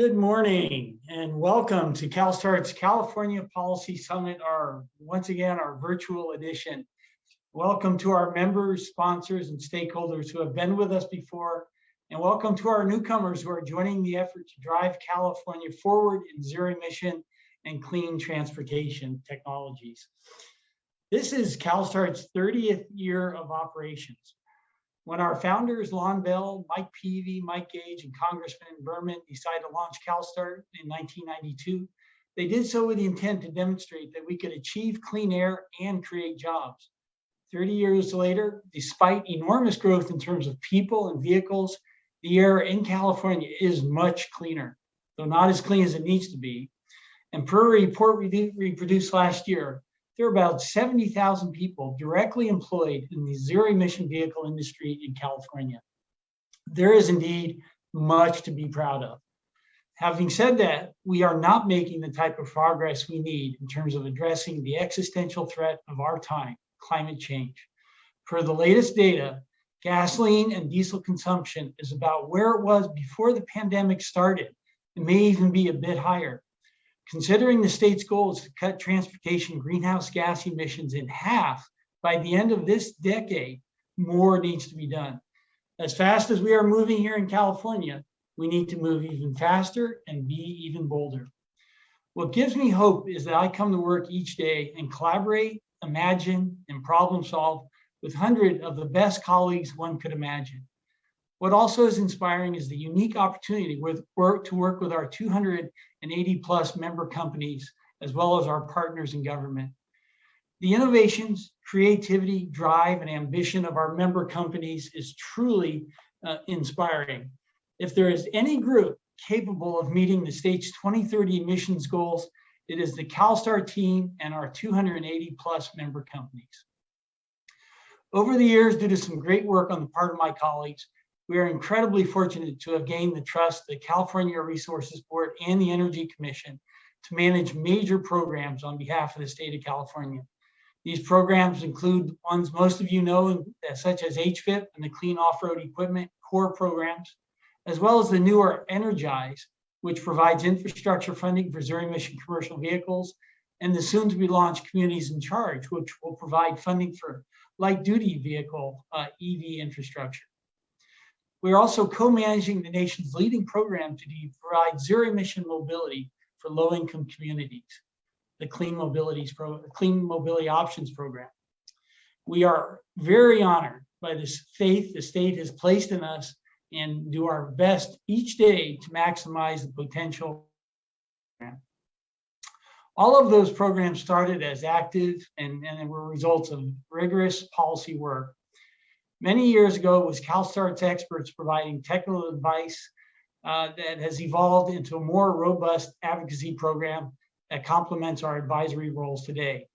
Good morning and welcome to CalStart's California Policy Summit, once again, our virtual edition. Welcome to our members, sponsors, and stakeholders who have been with us before, and welcome to our newcomers who are joining the effort to drive California forward in zero emission and clean transportation technologies. This is CalStart's 30th year of operations. When our founders, Lon Bell, Mike Peavy, Mike Gage, and Congressman Berman decided to launch CalStart in 1992, they did so with the intent to demonstrate that we could achieve clean air and create jobs. 30 years later, despite enormous growth in terms of people and vehicles, the air in California is much cleaner, though not as clean as it needs to be. And per a report we produced last year, there are about 70,000 people directly employed in the zero-emission vehicle industry in California. There is indeed much to be proud of. Having said that, we are not making the type of progress we need in terms of addressing the existential threat of our time, climate change. Per the latest data, gasoline and diesel consumption is about where it was before the pandemic started. It may even be a bit higher. Considering the state's goals to cut transportation greenhouse gas emissions in half by the end of this decade, more needs to be done. As fast as we are moving here in California, we need to move even faster and be even bolder. What gives me hope is that I come to work each day and collaborate, imagine, and problem solve with hundreds of the best colleagues one could imagine. What also is inspiring is the unique opportunity to work with our 280 plus member companies, as well as our partners in government. The innovations, creativity, drive, and ambition of our member companies is truly inspiring. If there is any group capable of meeting the state's 2030 emissions goals, it is the CalSTART team and our 280 plus member companies. Over the years, due to some great work on the part of my colleagues, we are incredibly fortunate to have gained the trust of the California Air Resources Board and the Energy Commission to manage major programs on behalf of the state of California. These programs include ones most of you know, such as HVIP and the Clean Off-Road Equipment Core programs, as well as the newer Energize, which provides infrastructure funding for zero-emission commercial vehicles, and the soon-to-be-launched Communities in Charge, which will provide funding for light-duty vehicle EV infrastructure. We're also co-managing the nation's leading program to provide zero-emission mobility for low-income communities, the Clean Mobility Options Program. We are very honored by this faith the state has placed in us and do our best each day to maximize the potential. All of those programs started as active and were results of rigorous policy work. Many years ago, it was CalStart's experts providing technical advice that has evolved into a more robust advocacy program that complements our advisory roles today.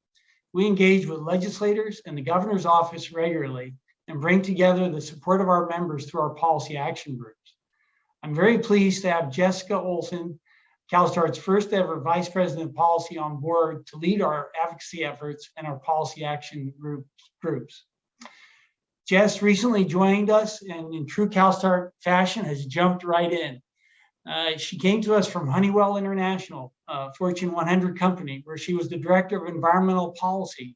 We engage with legislators and the governor's office regularly and bring together the support of our members through our policy action groups. I'm very pleased to have Jessica Olson, CalStart's first ever Vice President of Policy, on board to lead our advocacy efforts and our policy action groups. Jess recently joined us and in true CalStart fashion has jumped right in. She came to us from Honeywell International, a Fortune 100 company, where she was the Director of Environmental Policy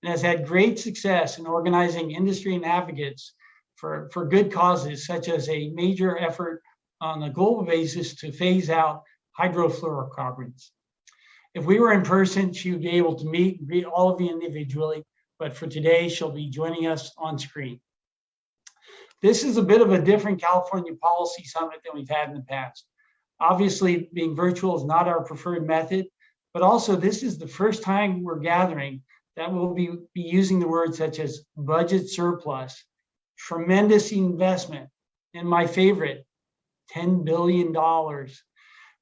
and has had great success in organizing industry and advocates for good causes, such as a major effort on a global basis to phase out hydrofluorocarbons. If we were in person, she would be able to meet and greet all of you individually, but for today, she'll be joining us on screen. This is a bit of a different California Policy Summit than we've had in the past. Obviously, being virtual is not our preferred method, but also this is the first time we're gathering that we'll be using the words such as budget surplus, tremendous investment, and my favorite, $10 billion.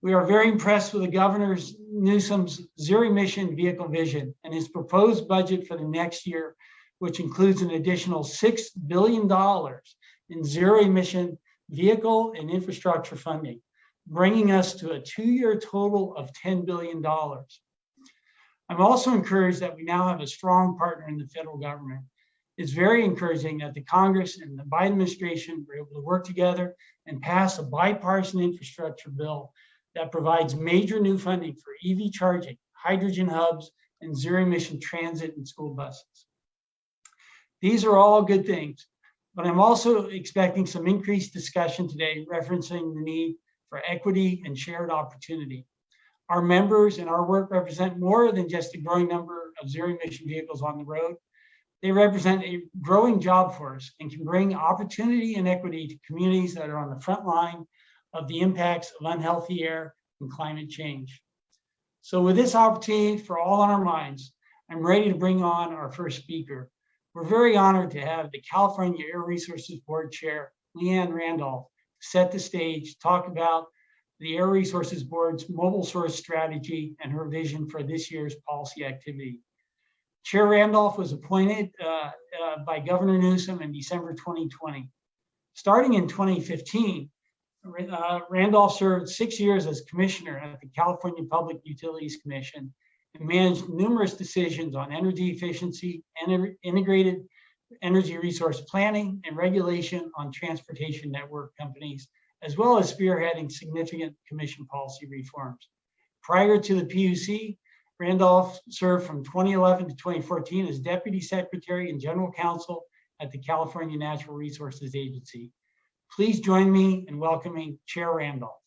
We are very impressed with the Governor Newsom's zero-emission vehicle vision and his proposed budget for the next year, which includes an additional $6 billion in zero-emission vehicle and infrastructure funding, bringing us to a two-year total of $10 billion. I'm also encouraged that we now have a strong partner in the federal government. It's very encouraging that the Congress and the Biden administration were able to work together and pass a bipartisan infrastructure bill that provides major new funding for EV charging, hydrogen hubs, and zero-emission transit and school buses. These are all good things, but I'm also expecting some increased discussion today referencing the need for equity and shared opportunity. Our members and our work represent more than just a growing number of zero-emission vehicles on the road. They represent a growing job force and can bring opportunity and equity to communities that are on the front line of the impacts of unhealthy air and climate change. So with this opportunity for all on our minds, I'm ready to bring on our first speaker. We're very honored to have the California Air Resources Board Chair, Leanne Randolph, set the stage, talk about the Air Resources Board's mobile source strategy and her vision for this year's policy activity. Chair Randolph was appointed by Governor Newsom in December 2020. Starting in 2015, Randolph served 6 years as commissioner at the California Public Utilities Commission and managed numerous decisions on energy efficiency and integrated energy resource planning and regulation on transportation network companies, as well as spearheading significant commission policy reforms. Prior to the PUC, Randolph served from 2011 to 2014 as Deputy Secretary and General Counsel at the California Natural Resources Agency. Please join me in welcoming Chair Randolph.